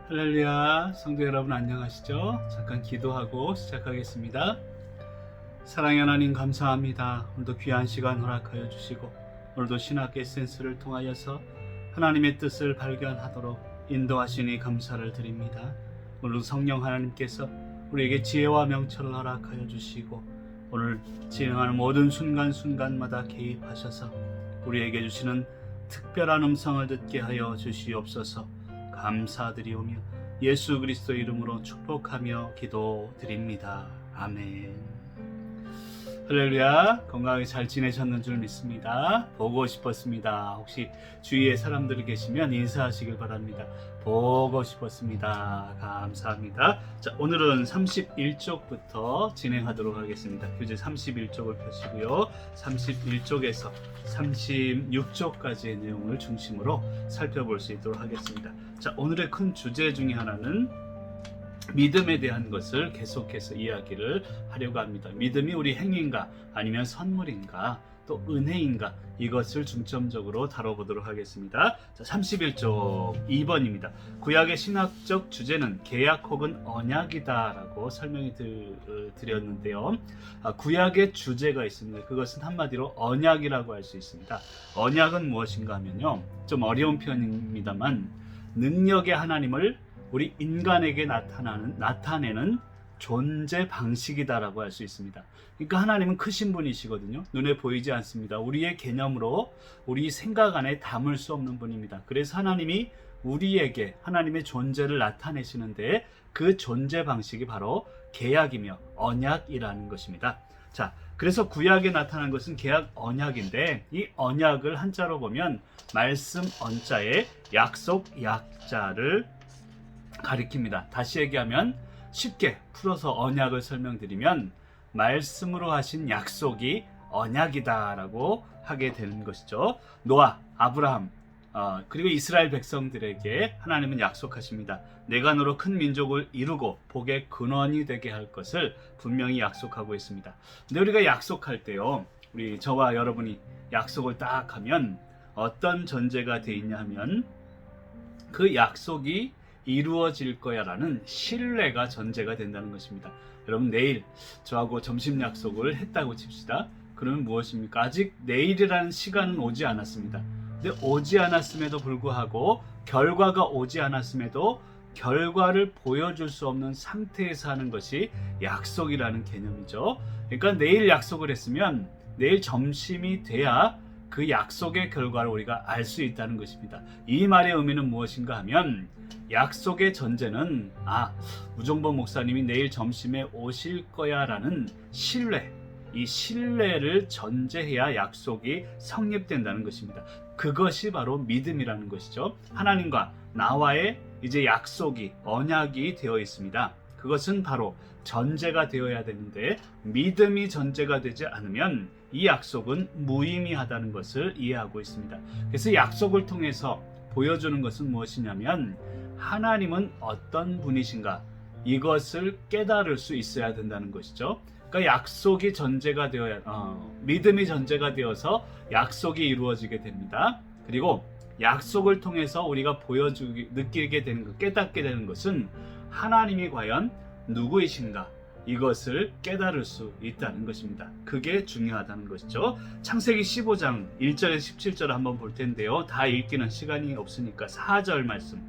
할렐루야, 성도 여러분 안녕하시죠? 잠깐 기도하고 시작하겠습니다. 사랑의 하나님 감사합니다. 오늘도 귀한 시간 허락하여 주시고 오늘도 신학 에센스를 통하여서 하나님의 뜻을 발견하도록 인도하시니 감사를 드립니다. 오늘도 성령 하나님께서 우리에게 지혜와 명철을 허락하여 주시고 오늘 진행하는 모든 순간순간마다 개입하셔서 우리에게 주시는 특별한 음성을 듣게 하여 주시옵소서. 감사드리오며 예수 그리스도 이름으로 축복하며 기도드립니다. 아멘. 할렐루야. 건강하게 잘 지내셨는 줄 믿습니다. 보고 싶었습니다. 혹시 주위에 사람들이 계시면 인사하시길 바랍니다. 보고 싶었습니다. 감사합니다. 자, 오늘은 31쪽부터 진행하도록 하겠습니다. 교재 31쪽을 펴시고요. 31쪽에서 36쪽까지의 내용을 중심으로 살펴볼 수 있도록 하겠습니다. 자, 오늘의 큰 주제 중에 하나는 믿음에 대한 것을 계속해서 이야기를 하려고 합니다. 믿음이 우리 행위인가 아니면 선물인가 또 은혜인가, 이것을 중점적으로 다뤄보도록 하겠습니다. 자, 31쪽 2번입니다. 구약의 신학적 주제는 계약 혹은 언약이다 라고 설명이 드렸는데요. 구약의 주제가 있습니다. 그것은 한마디로 언약이라고 할 수 있습니다. 언약은 무엇인가 하면요, 좀 어려운 표현입니다만 능력의 하나님을 우리 인간에게 나타내는 존재 방식이다라고 할 수 있습니다. 그러니까 하나님은 크신 분이시거든요. 눈에 보이지 않습니다. 우리의 개념으로, 우리 생각 안에 담을 수 없는 분입니다. 그래서 하나님이 우리에게 하나님의 존재를 나타내시는데 그 존재 방식이 바로 계약이며 언약이라는 것입니다. 자, 그래서 구약에 나타난 것은 계약 언약인데, 이 언약을 한자로 보면 말씀 언자에 약속 약자를 가리킵니다. 다시 얘기하면 쉽게 풀어서 언약을 설명드리면 말씀으로 하신 약속이 언약이다라고 하게 되는 것이죠. 노아, 아브라함, 그리고 이스라엘 백성들에게 하나님은 약속하십니다. 내가 너로 큰 민족을 이루고 복의 근원이 되게 할 것을 분명히 약속하고 있습니다. 근데 우리가 약속할 때요, 우리 저와 여러분이 약속을 딱 하면 어떤 전제가 돼 있냐 하면 그 약속이 이루어질 거야 라는 신뢰가 전제가 된다는 것입니다. 여러분, 내일 저하고 점심 약속을 했다고 칩시다. 그러면 무엇입니까? 아직 내일이라는 시간은 오지 않았습니다. 근데 오지 않았음에도 불구하고, 결과가 오지 않았음에도 결과를 보여줄 수 없는 상태에서 하는 것이 약속이라는 개념이죠. 그러니까 내일 약속을 했으면 내일 점심이 돼야 그 약속의 결과를 우리가 알 수 있다는 것입니다. 이 말의 의미는 무엇인가 하면, 약속의 전제는 우종범 목사님이 내일 점심에 오실 거야 라는 신뢰, 이 신뢰를 전제해야 약속이 성립된다는 것입니다. 그것이 바로 믿음이라는 것이죠. 하나님과 나와의 이제 약속이, 언약이 되어 있습니다. 그것은 바로 전제가 되어야 되는데, 믿음이 전제가 되지 않으면 이 약속은 무의미하다는 것을 이해하고 있습니다. 그래서 약속을 통해서 보여주는 것은 무엇이냐면, 하나님은 어떤 분이신가, 이것을 깨달을 수 있어야 된다는 것이죠. 그러니까 약속이 전제가 되어야, 믿음이 전제가 되어서 약속이 이루어지게 됩니다. 그리고 약속을 통해서 우리가 느끼게 되는 것, 깨닫게 되는 것은 하나님이 과연 누구이신가, 이것을 깨달을 수 있다는 것입니다. 그게 중요하다는 것이죠. 창세기 15장 1절에서 17절을 한번 볼 텐데요. 다 읽기는 시간이 없으니까 4절 말씀,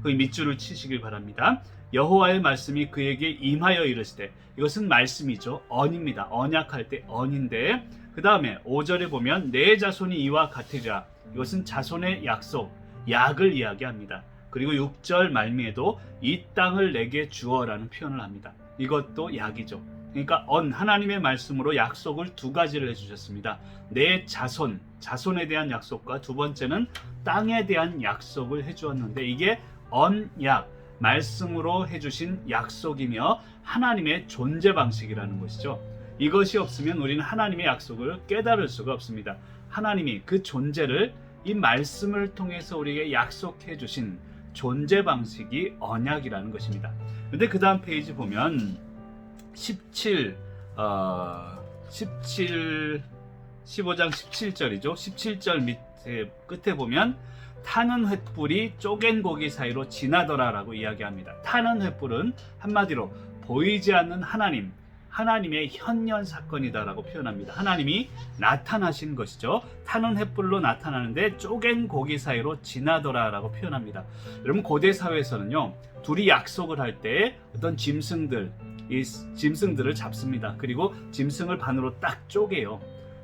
그 밑줄을 치시길 바랍니다. 여호와의 말씀이 그에게 임하여 이르시되, 이것은 말씀이죠. 언입니다. 언약할 때 언인데, 그 다음에 5절에 보면 내 자손이 이와 같으리라. 이것은 자손의 약속, 약을 이야기합니다. 그리고 6절 말미에도 이 땅을 내게 주어라는 표현을 합니다. 이것도 약이죠. 그러니까 하나님의 말씀으로 약속을 두 가지를 해주셨습니다. 내 자손에 대한 약속과 두 번째는 땅에 대한 약속을 해주었는데, 이게 언약, 말씀으로 해주신 약속이며 하나님의 존재 방식이라는 것이죠. 이것이 없으면 우리는 하나님의 약속을 깨달을 수가 없습니다. 하나님이 그 존재를 이 말씀을 통해서 우리에게 약속해 주신 존재 방식이 언약이라는 것입니다. 근데 그 다음 페이지 보면 15장 17절이죠. 17절 밑에 끝에 보면 타는 횃불이 쪼갠 고기 사이로 지나더라라고 이야기합니다. 타는 횃불은 한마디로 보이지 않는 하나님의 현현 사건이다라고 표현합니다. 하나님이 나타나신 것이죠. 타는 횃불로 나타나는데 쪼갠 고기 사이로 지나더라라고 표현합니다. 여러분 고대 사회에서는요, 둘이 약속을 할 때 어떤 짐승들을 잡습니다. 그리고 짐승을 반으로 딱 쪼개요.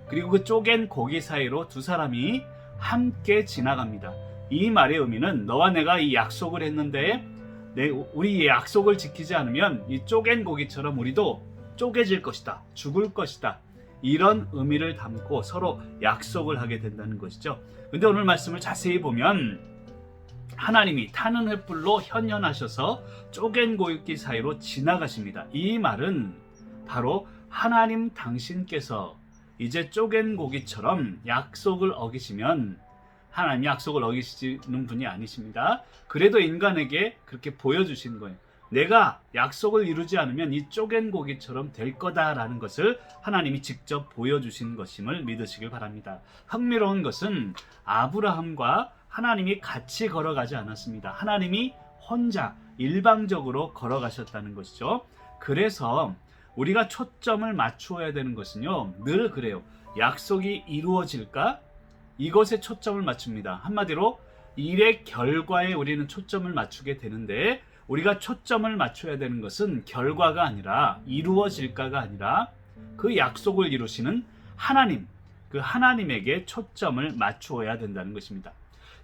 그리고 그 쪼갠 고기 사이로 두 사람이 함께 지나갑니다. 이 말의 의미는 너와 내가 이 약속을 했는데 우리 이 약속을 지키지 않으면 이 쪼갠 고기처럼 우리도 쪼개질 것이다, 죽을 것이다, 이런 의미를 담고 서로 약속을 하게 된다는 것이죠. 근데 오늘 말씀을 자세히 보면 하나님이 타는 횃불로 현현하셔서 쪼갠 고기 사이로 지나가십니다. 이 말은 바로 하나님 당신께서 이제 쪼갠 고기처럼 약속을 어기시면, 하나님 약속을 어기시는 분이 아니십니다. 그래도 인간에게 그렇게 보여주신 거예요. 내가 약속을 이루지 않으면 이 쪼갠 고기처럼 될 거다라는 것을 하나님이 직접 보여주신 것임을 믿으시길 바랍니다. 흥미로운 것은 아브라함과 하나님이 같이 걸어가지 않았습니다. 하나님이 혼자 일방적으로 걸어가셨다는 것이죠. 그래서 우리가 초점을 맞추어야 되는 것은요, 늘 그래요. 약속이 이루어질까? 이것에 초점을 맞춥니다. 한마디로 일의 결과에 우리는 초점을 맞추게 되는데, 우리가 초점을 맞춰야 되는 것은 결과가 아니라, 이루어질까가 아니라 그 약속을 이루시는 하나님, 그 하나님에게 초점을 맞추어야 된다는 것입니다.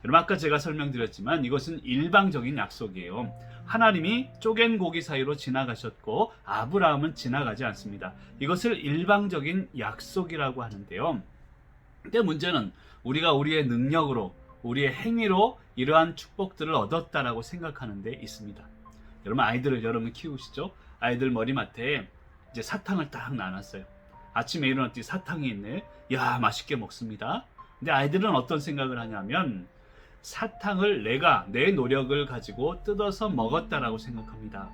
여러분 아까 제가 설명드렸지만 이것은 일방적인 약속이에요. 하나님이 쪼갠 고기 사이로 지나가셨고 아브라함은 지나가지 않습니다. 이것을 일방적인 약속이라고 하는데요. 근데 문제는 우리가 우리의 능력으로, 우리의 행위로 이러한 축복들을 얻었다라고 생각하는 데 있습니다. 여러분 아이들을 여러분 키우시죠? 아이들 머리맡에 이제 사탕을 딱 놔놨어요. 아침에 일어났더니 사탕이 있네. 야, 맛있게 먹습니다. 근데 아이들은 어떤 생각을 하냐면 사탕을 내가 내 노력을 가지고 뜯어서 먹었다라고 생각합니다.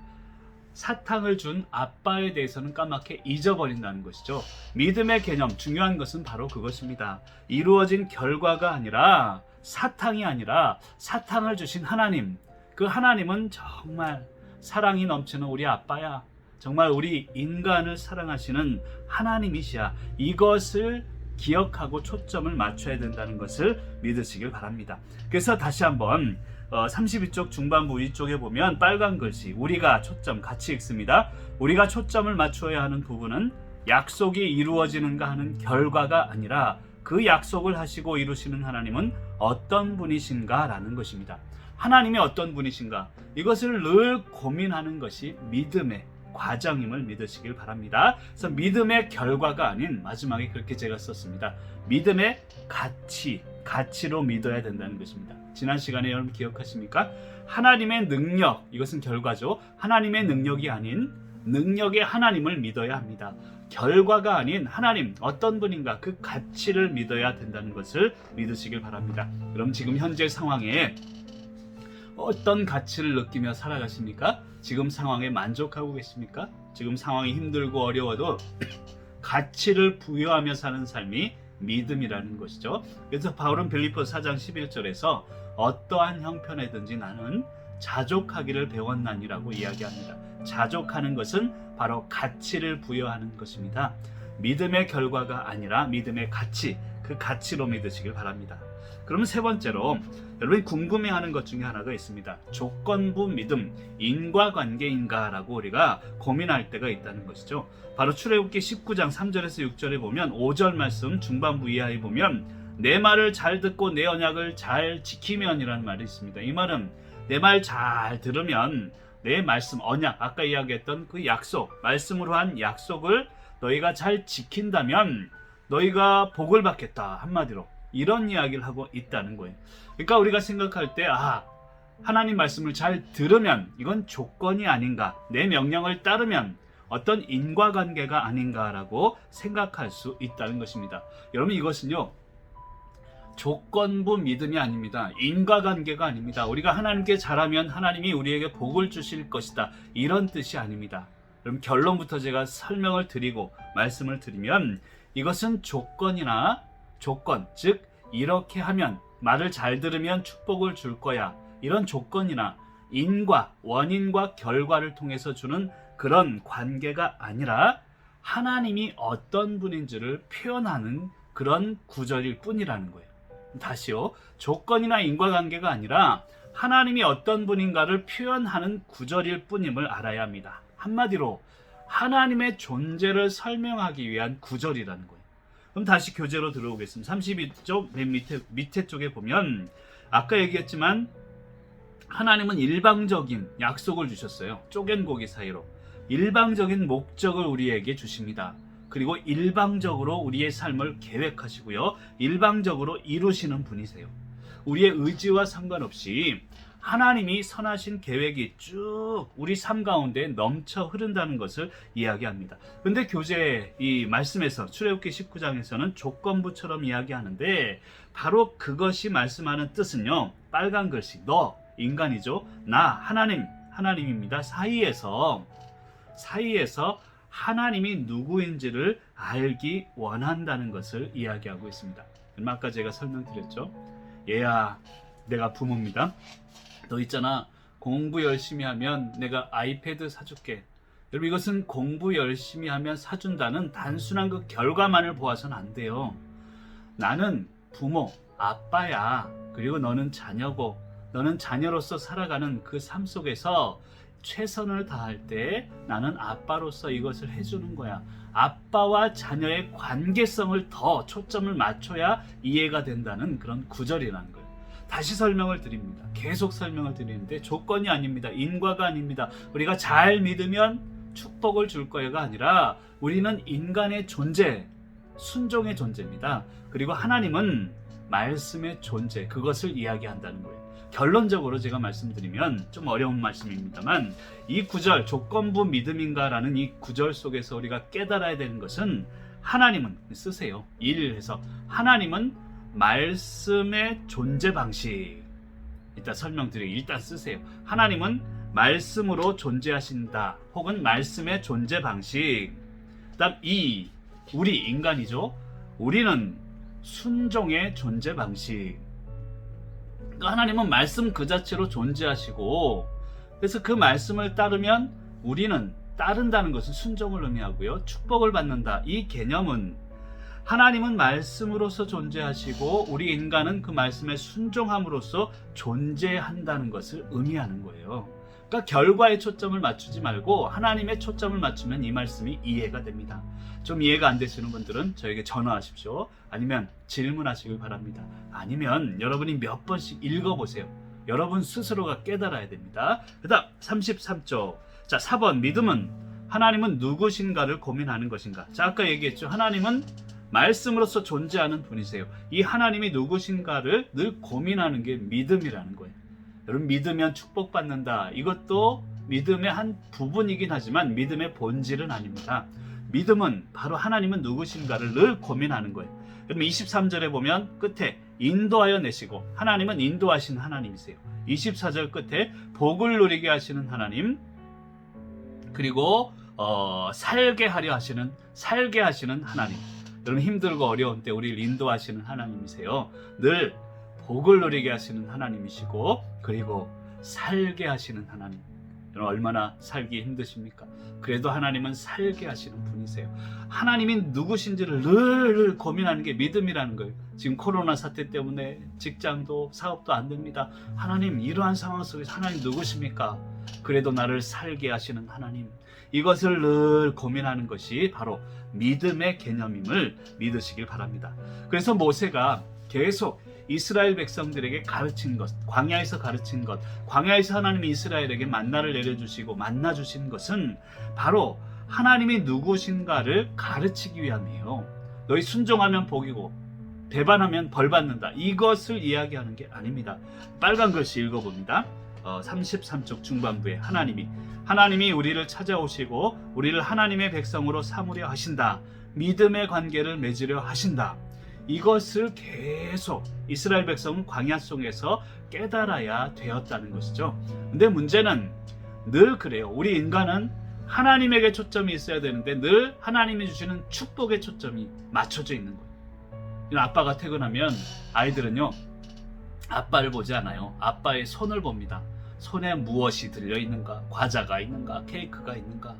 사탕을 준 아빠에 대해서는 까맣게 잊어버린다는 것이죠. 믿음의 개념, 중요한 것은 바로 그것입니다. 이루어진 결과가 아니라, 사탕이 아니라 사탕을 주신 하나님, 그 하나님은 정말 사랑이 넘치는 우리 아빠야. 정말 우리 인간을 사랑하시는 하나님이시야. 이것을 기억하고 초점을 맞춰야 된다는 것을 믿으시길 바랍니다. 그래서 다시 한번 32쪽 중반부 위쪽에 보면 빨간 글씨, 우리가 초점 같이 읽습니다. 우리가 초점을 맞춰야 하는 부분은 약속이 이루어지는가 하는 결과가 아니라 그 약속을 하시고 이루시는 하나님은 어떤 분이신가 라는 것입니다. 하나님이 어떤 분이신가, 이것을 늘 고민하는 것이 믿음의 과정임을 믿으시길 바랍니다. 그래서 믿음의 결과가 아닌, 마지막에 그렇게 제가 썼습니다. 믿음의 가치로 믿어야 된다는 것입니다. 지난 시간에 여러분 기억하십니까? 하나님의 능력, 이것은 결과죠. 하나님의 능력이 아닌 능력의 하나님을 믿어야 합니다. 결과가 아닌 하나님 어떤 분인가, 그 가치를 믿어야 된다는 것을 믿으시길 바랍니다. 그럼 지금 현재 상황에 어떤 가치를 느끼며 살아가십니까? 지금 상황에 만족하고 계십니까? 지금 상황이 힘들고 어려워도 가치를 부여하며 사는 삶이 믿음이라는 것이죠. 그래서 바울은 빌립보서 4장 11절에서 어떠한 형편에든지 나는 자족하기를 배웠나니라고 이야기합니다. 자족하는 것은 바로 가치를 부여하는 것입니다. 믿음의 결과가 아니라 믿음의 가치, 그 가치로 믿으시길 바랍니다. 그럼 세 번째로 여러분이 궁금해하는 것 중에 하나가 있습니다. 조건부 믿음, 인과관계인가 라고 우리가 고민할 때가 있다는 것이죠. 바로 출애굽기 19장 3절에서 6절에 보면 5절 말씀 중반부 이하에 보면 내 말을 잘 듣고 내 언약을 잘 지키면이라는 말이 있습니다. 이 말은 내 말 잘 들으면 내 말씀, 언약, 아까 이야기했던 그 약속, 말씀으로 한 약속을 너희가 잘 지킨다면 너희가 복을 받겠다, 한마디로 이런 이야기를 하고 있다는 거예요. 그러니까 우리가 생각할 때 하나님 말씀을 잘 들으면 이건 조건이 아닌가, 내 명령을 따르면 어떤 인과관계가 아닌가라고 생각할 수 있다는 것입니다. 여러분 이것은요, 조건부 믿음이 아닙니다. 인과관계가 아닙니다. 우리가 하나님께 잘하면 하나님이 우리에게 복을 주실 것이다, 이런 뜻이 아닙니다. 그럼 결론부터 제가 설명을 드리고 말씀을 드리면 이것은 조건, 즉 이렇게 하면 말을 잘 들으면 축복을 줄 거야. 이런 조건이나 원인과 결과를 통해서 주는 그런 관계가 아니라 하나님이 어떤 분인지를 표현하는 그런 구절일 뿐이라는 거예요. 다시요. 조건이나 인과관계가 아니라 하나님이 어떤 분인가를 표현하는 구절일 뿐임을 알아야 합니다. 한마디로 하나님의 존재를 설명하기 위한 구절이라는 거예요. 그럼 다시 교재로 들어오겠습니다. 32쪽 맨 밑에 쪽에 보면 아까 얘기했지만 하나님은 일방적인 약속을 주셨어요. 쪼갠 고기 사이로. 일방적인 목적을 우리에게 주십니다. 그리고 일방적으로 우리의 삶을 계획하시고요. 일방적으로 이루시는 분이세요. 우리의 의지와 상관없이 하나님이 선하신 계획이 쭉 우리 삶 가운데 넘쳐 흐른다는 것을 이야기합니다. 근데 교재 이 말씀에서 출애굽기 19장에서는 조건부처럼 이야기하는데 바로 그것이 말씀하는 뜻은요. 빨간 글씨 너 인간이죠. 나 하나님입니다. 사이에서 하나님이 누구인지를 알기 원한다는 것을 이야기하고 있습니다. 아까 제가 설명드렸죠. 얘야 내가 부모입니다. 너 있잖아 공부 열심히 하면 내가 아이패드 사줄게. 여러분 이것은 공부 열심히 하면 사준다는 단순한 그 결과만을 보아서는 안 돼요. 나는 부모 아빠야. 그리고 너는 자녀고 너는 자녀로서 살아가는 그 삶 속에서 최선을 다할 때 나는 아빠로서 이것을 해주는 거야. 아빠와 자녀의 관계성을 더 초점을 맞춰야 이해가 된다는 그런 구절이라는 거예요. 다시 설명을 드립니다. 계속 설명을 드리는데 조건이 아닙니다. 인과가 아닙니다. 우리가 잘 믿으면 축복을 줄 거야가 아니라 우리는 인간의 존재, 순종의 존재입니다. 그리고 하나님은 말씀의 존재, 그것을 이야기한다는 거예요. 결론적으로 제가 말씀드리면 좀 어려운 말씀입니다만 이 구절 조건부 믿음인가라는 이 구절 속에서 우리가 깨달아야 되는 것은 하나님은 쓰세요. 1해서 하나님은 말씀의 존재 방식 일단 설명드리고 일단 쓰세요. 하나님은 말씀으로 존재하신다 혹은 말씀의 존재 방식. 그다음 2 우리 인간이죠. 우리는 순종의 존재 방식. 하나님은 말씀 그 자체로 존재하시고 그래서 그 말씀을 따르면 우리는 따른다는 것은 순종을 의미하고요. 축복을 받는다. 이 개념은 하나님은 말씀으로서 존재하시고 우리 인간은 그 말씀에 순종함으로써 존재한다는 것을 의미하는 거예요. 그러니까 결과에 초점을 맞추지 말고 하나님의 초점을 맞추면 이 말씀이 이해가 됩니다. 좀 이해가 안 되시는 분들은 저에게 전화하십시오. 아니면 질문하시길 바랍니다. 아니면 여러분이 몇 번씩 읽어보세요. 여러분 스스로가 깨달아야 됩니다. 그 다음 33쪽. 자 4번 믿음은 하나님은 누구신가를 고민하는 것인가. 자 아까 얘기했죠. 하나님은 말씀으로서 존재하는 분이세요. 이 하나님이 누구신가를 늘 고민하는 게 믿음이라는 거예요. 여러분 믿으면 축복받는다. 이것도 믿음의 한 부분이긴 하지만 믿음의 본질은 아닙니다. 믿음은 바로 하나님은 누구신가를 늘 고민하는 거예요. 그러면 23절에 보면 끝에 인도하여 내시고 하나님은 인도하시는 하나님이세요. 24절 끝에 복을 누리게 하시는 하나님 그리고 살게 하시는 하나님. 여러분 힘들고 어려운 때 우리를 인도하시는 하나님이세요. 늘 복을 누리게 하시는 하나님이시고 그리고 살게 하시는 하나님. 여러분 얼마나 살기 힘드십니까? 그래도 하나님은 살게 하시는 분이세요. 하나님이 누구신지를 늘 고민하는 게 믿음이라는 거예요. 지금 코로나 사태 때문에 직장도 사업도 안 됩니다. 하나님 이러한 상황 속에서 하나님 누구십니까? 그래도 나를 살게 하시는 하나님. 이것을 늘 고민하는 것이 바로 믿음의 개념임을 믿으시길 바랍니다. 그래서 모세가 계속 이스라엘 백성들에게 가르친 것, 광야에서 가르친 것, 광야에서 하나님이 이스라엘에게 만나를 내려주시고 만나주신 것은 바로 하나님이 누구신가를 가르치기 위함이에요. 너희 순종하면 복이고 배반하면 벌받는다. 이것을 이야기하는 게 아닙니다. 빨간 글씨 읽어봅니다. 33쪽 중반부에 하나님이 우리를 찾아오시고 우리를 하나님의 백성으로 삼으려 하신다. 믿음의 관계를 맺으려 하신다. 이것을 계속 이스라엘 백성은 광야 속에서 깨달아야 되었다는 것이죠. 근데 문제는 늘 그래요. 우리 인간은 하나님에게 초점이 있어야 되는데 늘 하나님이 주시는 축복에 초점이 맞춰져 있는 거예요. 아빠가 퇴근하면 아이들은요 아빠를 보지 않아요. 아빠의 손을 봅니다. 손에 무엇이 들려있는가? 과자가 있는가? 케이크가 있는가?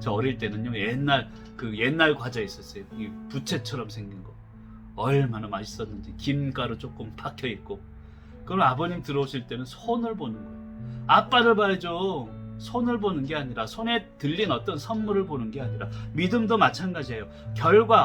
저 어릴 때는요, 옛날 과자 있었어요. 이 부채처럼 생긴 거. 얼마나 맛있었는지. 김가루 조금 박혀있고. 그럼 아버님 들어오실 때는 손을 보는 거예요. 아빠를 봐야죠. 손을 보는 게 아니라, 손에 들린 어떤 선물을 보는 게 아니라, 믿음도 마찬가지예요.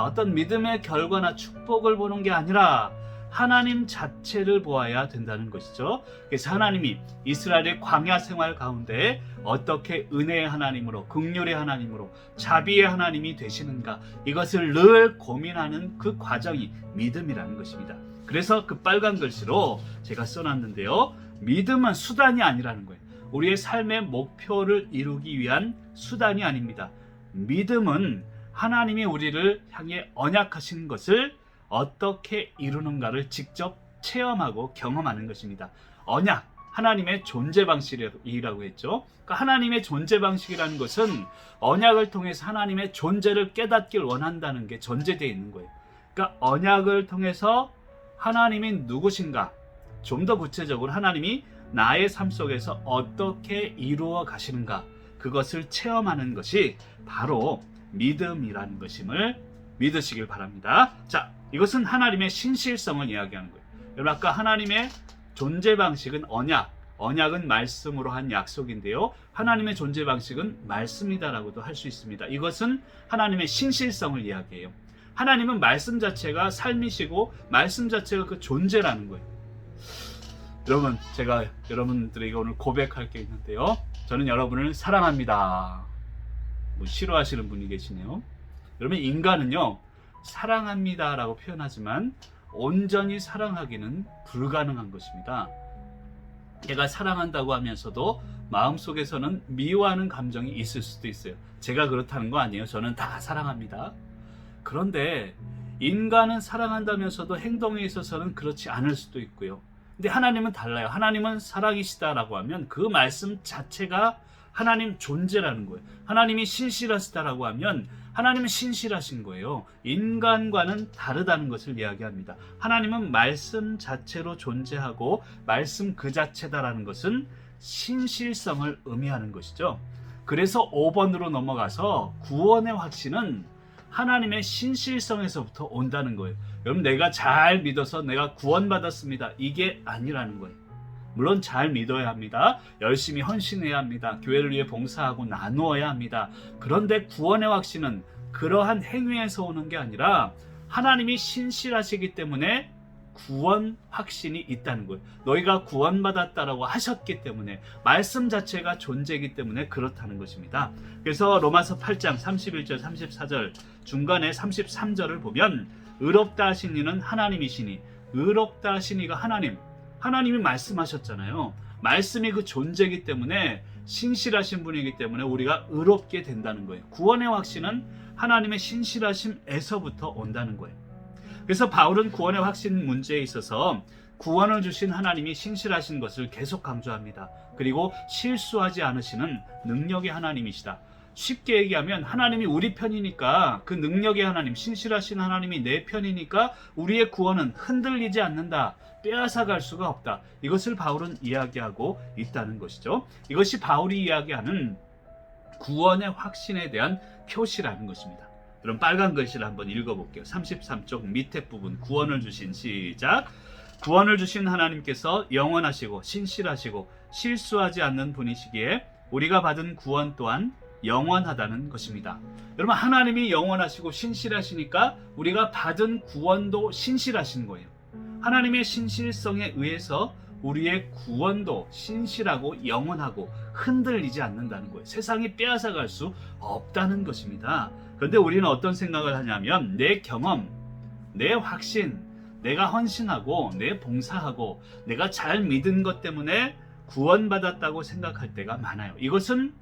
어떤 믿음의 결과나 축복을 보는 게 아니라 하나님 자체를 보아야 된다는 것이죠. 그래서 하나님이 이스라엘의 광야 생활 가운데 어떻게 은혜의 하나님으로, 긍휼의 하나님으로, 자비의 하나님이 되시는가, 이것을 늘 고민하는 그 과정이 믿음이라는 것입니다. 그래서 그 빨간 글씨로 제가 써놨는데요, 믿음은 수단이 아니라는 거예요. 우리의 삶의 목표를 이루기 위한 수단이 아닙니다. 믿음은 하나님이 우리를 향해 언약하신 것을 어떻게 이루는가를 직접 체험하고 경험하는 것입니다. 언약, 하나님의 존재 방식이라고 했죠. 그러니까 하나님의 존재 방식이라는 것은 언약을 통해서 하나님의 존재를 깨닫길 원한다는 게 전제되어 있는 거예요. 그러니까 언약을 통해서 하나님이 누구신가, 좀 더 구체적으로 하나님이 나의 삶 속에서 어떻게 이루어 가시는가, 그것을 체험하는 것이 바로 믿음이라는 것임을 믿으시길 바랍니다. 자, 이것은 하나님의 신실성을 이야기하는 거예요. 여러분, 아까 하나님의 존재 방식은 언약은 말씀으로 한 약속인데요, 하나님의 존재 방식은 말씀이다라고도 할 수 있습니다. 이것은 하나님의 신실성을 이야기해요. 하나님은 말씀 자체가 삶이시고 말씀 자체가 그 존재라는 거예요. 여러분, 제가 여러분들에게 오늘 고백할 게 있는데요, 저는 여러분을 사랑합니다. 싫어하시는 분이 계시네요. 여러분, 인간은요, 사랑합니다 라고 표현하지만 온전히 사랑하기는 불가능한 것입니다. 제가 사랑한다고 하면서도 마음속에서는 미워하는 감정이 있을 수도 있어요. 제가 그렇다는 거 아니에요. 저는 다 사랑합니다. 그런데 인간은 사랑한다면서도 행동에 있어서는 그렇지 않을 수도 있고요. 근데 하나님은 달라요. 하나님은 사랑이시다라고 하면 그 말씀 자체가 하나님 존재라는 거예요. 하나님이 신실하시다라고 하면 하나님은 신실하신 거예요. 인간과는 다르다는 것을 이야기합니다. 하나님은 말씀 자체로 존재하고 말씀 그 자체다라는 것은 신실성을 의미하는 것이죠. 그래서 5번으로 넘어가서 구원의 확신은 하나님의 신실성에서부터 온다는 거예요. 여러분, 내가 잘 믿어서 내가 구원받았습니다, 이게 아니라는 거예요. 물론 잘 믿어야 합니다. 열심히 헌신해야 합니다. 교회를 위해 봉사하고 나누어야 합니다. 그런데 구원의 확신은 그러한 행위에서 오는 게 아니라 하나님이 신실하시기 때문에 구원 확신이 있다는 거예요. 너희가 구원받았다라고 하셨기 때문에, 말씀 자체가 존재이기 때문에 그렇다는 것입니다. 그래서 로마서 8장 31절 34절 중간에 33절을 보면, 의롭다 하신 이는 하나님이시니, 의롭다 하신 이가 하나님이 말씀하셨잖아요. 말씀이 그 존재이기 때문에, 신실하신 분이기 때문에 우리가 의롭게 된다는 거예요. 구원의 확신은 하나님의 신실하심에서부터 온다는 거예요. 그래서 바울은 구원의 확신 문제에 있어서 구원을 주신 하나님이 신실하신 것을 계속 강조합니다. 그리고 실수하지 않으시는 능력의 하나님이시다. 쉽게 얘기하면 하나님이 우리 편이니까, 그 능력의 하나님, 신실하신 하나님이 내 편이니까 우리의 구원은 흔들리지 않는다, 빼앗아갈 수가 없다. 이것을 바울은 이야기하고 있다는 것이죠. 이것이 바울이 이야기하는 구원의 확신에 대한 표시라는 것입니다. 그럼 빨간 글씨를 한번 읽어볼게요. 33쪽 밑에 부분, 구원을 주신, 시작. 구원을 주신 하나님께서 영원하시고 신실하시고 실수하지 않는 분이시기에 우리가 받은 구원 또한 영원하다는 것입니다. 여러분, 하나님이 영원하시고 신실하시니까 우리가 받은 구원도 신실하신 거예요. 하나님의 신실성에 의해서 우리의 구원도 신실하고 영원하고 흔들리지 않는다는 거예요. 세상이 빼앗아갈 수 없다는 것입니다. 그런데 우리는 어떤 생각을 하냐면, 내 경험, 내 확신, 내가 헌신하고 내 봉사하고 내가 잘 믿은 것 때문에 구원받았다고 생각할 때가 많아요. 이것은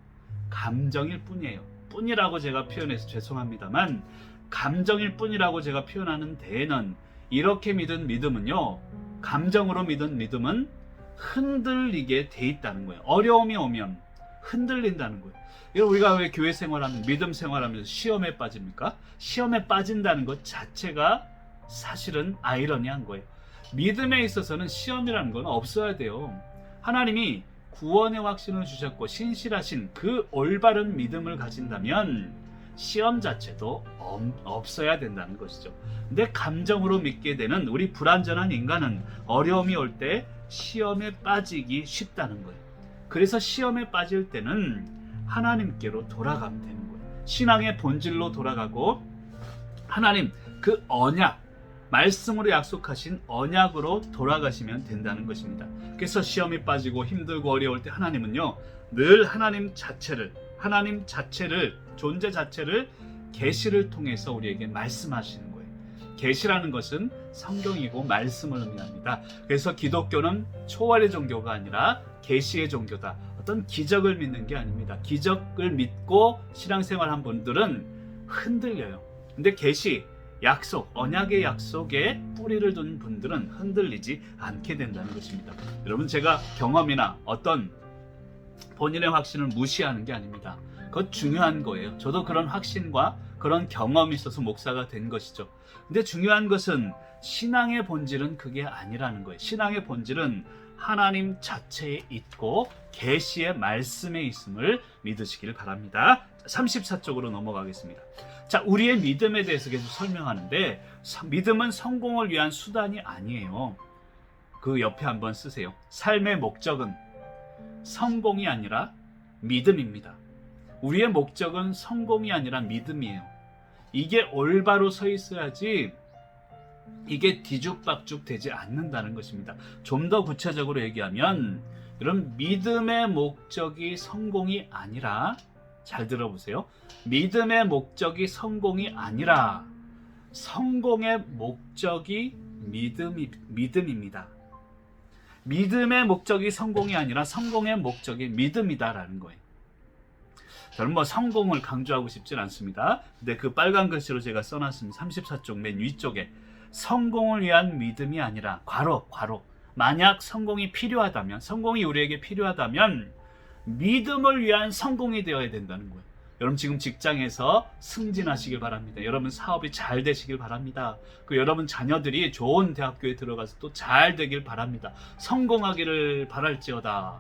감정일 뿐이에요. 뿐이라고 제가 표현해서 죄송합니다만, 감정일 뿐이라고 제가 표현하는 데에는, 이렇게 믿은 믿음은요, 감정으로 믿은 믿음은 흔들리게 돼 있다는 거예요. 어려움이 오면 흔들린다는 거예요. 우리가 왜 교회 생활하면, 믿음 생활하면서 시험에 빠집니까? 시험에 빠진다는 것 자체가 사실은 아이러니한 거예요. 믿음에 있어서는 시험이라는 건 없어야 돼요. 하나님이 구원의 확신을 주셨고 신실하신 그 올바른 믿음을 가진다면 시험 자체도 없어야 된다는 것이죠. 근데 감정으로 믿게 되는 우리 불완전한 인간은 어려움이 올 때 시험에 빠지기 쉽다는 거예요. 그래서 시험에 빠질 때는 하나님께로 돌아가면 되는 거예요. 신앙의 본질로 돌아가고 하나님 그 언약, 말씀으로 약속하신 언약으로 돌아가시면 된다는 것입니다. 그래서 시험에 빠지고 힘들고 어려울 때 하나님은요, 늘 하나님 자체를 존재 자체를 계시를 통해서 우리에게 말씀하시는 거예요. 계시라는 것은 성경이고 말씀을 의미합니다. 그래서 기독교는 초월의 종교가 아니라 계시의 종교다. 어떤 기적을 믿는 게 아닙니다. 기적을 믿고 신앙생활한 분들은 흔들려요. 근데 계시, 약속, 언약의 약속에 뿌리를 둔 분들은 흔들리지 않게 된다는 것입니다. 여러분, 제가 경험이나 어떤 본인의 확신을 무시하는 게 아닙니다. 그것 중요한 거예요. 저도 그런 확신과 그런 경험이 있어서 목사가 된 것이죠. 근데 중요한 것은 신앙의 본질은 그게 아니라는 거예요. 신앙의 본질은 하나님 자체에 있고 계시의 말씀에 있음을 믿으시길 바랍니다. 34쪽으로 넘어가겠습니다. 자, 우리의 믿음에 대해서 계속 설명하는데 믿음은 성공을 위한 수단이 아니에요. 그 옆에 한번 쓰세요. 삶의 목적은 성공이 아니라 믿음입니다. 우리의 목적은 성공이 아니라 믿음이에요. 이게 올바로 서 있어야지 이게 뒤죽박죽 되지 않는다는 것입니다. 좀 더 구체적으로 얘기하면 여러분, 믿음의 목적이 성공이 아니라, 잘 들어보세요. 믿음의 목적이 성공이 아니라 성공의 목적이 믿음입니다. 믿음의 목적이 성공이 아니라 성공의 목적이 믿음이다라는 거예요. 저는 성공을 강조하고 싶진 않습니다. 근데 그 빨간 글씨로 제가 써놨습니다. 34쪽 맨 위쪽에 성공을 위한 믿음이 아니라 괄호 만약 성공이 필요하다면, 성공이 우리에게 필요하다면 믿음을 위한 성공이 되어야 된다는 거예요. 여러분, 지금 직장에서 승진하시길 바랍니다. 여러분 사업이 잘 되시길 바랍니다. 그 여러분 자녀들이 좋은 대학교에 들어가서 또 잘 되길 바랍니다. 성공하기를 바랄지어다.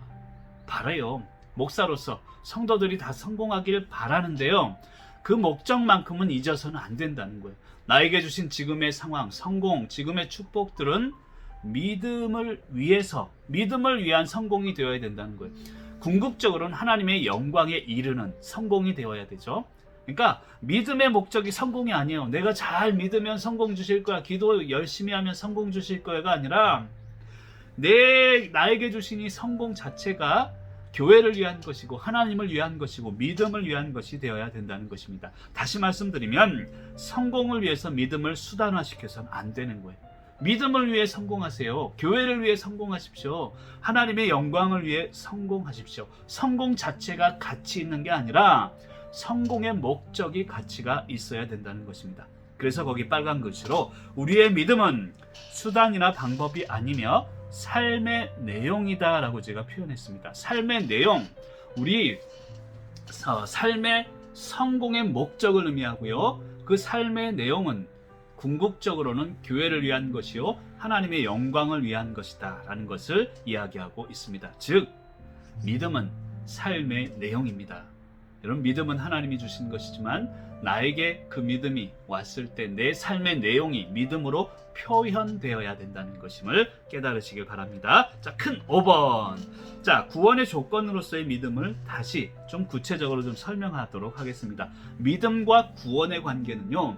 바라요. 목사로서 성도들이 다 성공하기를 바라는데요, 그 목적만큼은 잊어서는 안 된다는 거예요. 나에게 주신 지금의 상황, 성공, 지금의 축복들은 믿음을 위한 성공이 되어야 된다는 거예요. 궁극적으로는 하나님의 영광에 이르는 성공이 되어야 되죠. 그러니까 믿음의 목적이 성공이 아니에요. 내가 잘 믿으면 성공 주실 거야, 기도 열심히 하면 성공 주실 거야가 아니라 나에게 주신 이 성공 자체가 교회를 위한 것이고 하나님을 위한 것이고 믿음을 위한 것이 되어야 된다는 것입니다. 다시 말씀드리면 성공을 위해서 믿음을 수단화시켜서는 안 되는 거예요. 믿음을 위해 성공하세요. 교회를 위해 성공하십시오. 하나님의 영광을 위해 성공하십시오. 성공 자체가 가치 있는 게 아니라 성공의 목적이 가치가 있어야 된다는 것입니다. 그래서 거기 빨간 글씨로 우리의 믿음은 수단이나 방법이 아니며 삶의 내용이다 라고 제가 표현했습니다. 삶의 내용, 우리 삶의 성공의 목적을 의미하고요, 그 삶의 내용은 궁극적으로는 교회를 위한 것이요 하나님의 영광을 위한 것이다 라는 것을 이야기하고 있습니다. 즉 믿음은 삶의 내용입니다. 여러분, 믿음은 하나님이 주신 것이지만 나에게 그 믿음이 왔을 때 내 삶의 내용이 믿음으로 표현되어야 된다는 것임을 깨달으시길 바랍니다. 자, 큰 5번. 자, 구원의 조건으로서의 믿음을 다시 좀 구체적으로 좀 설명하도록 하겠습니다. 믿음과 구원의 관계는요,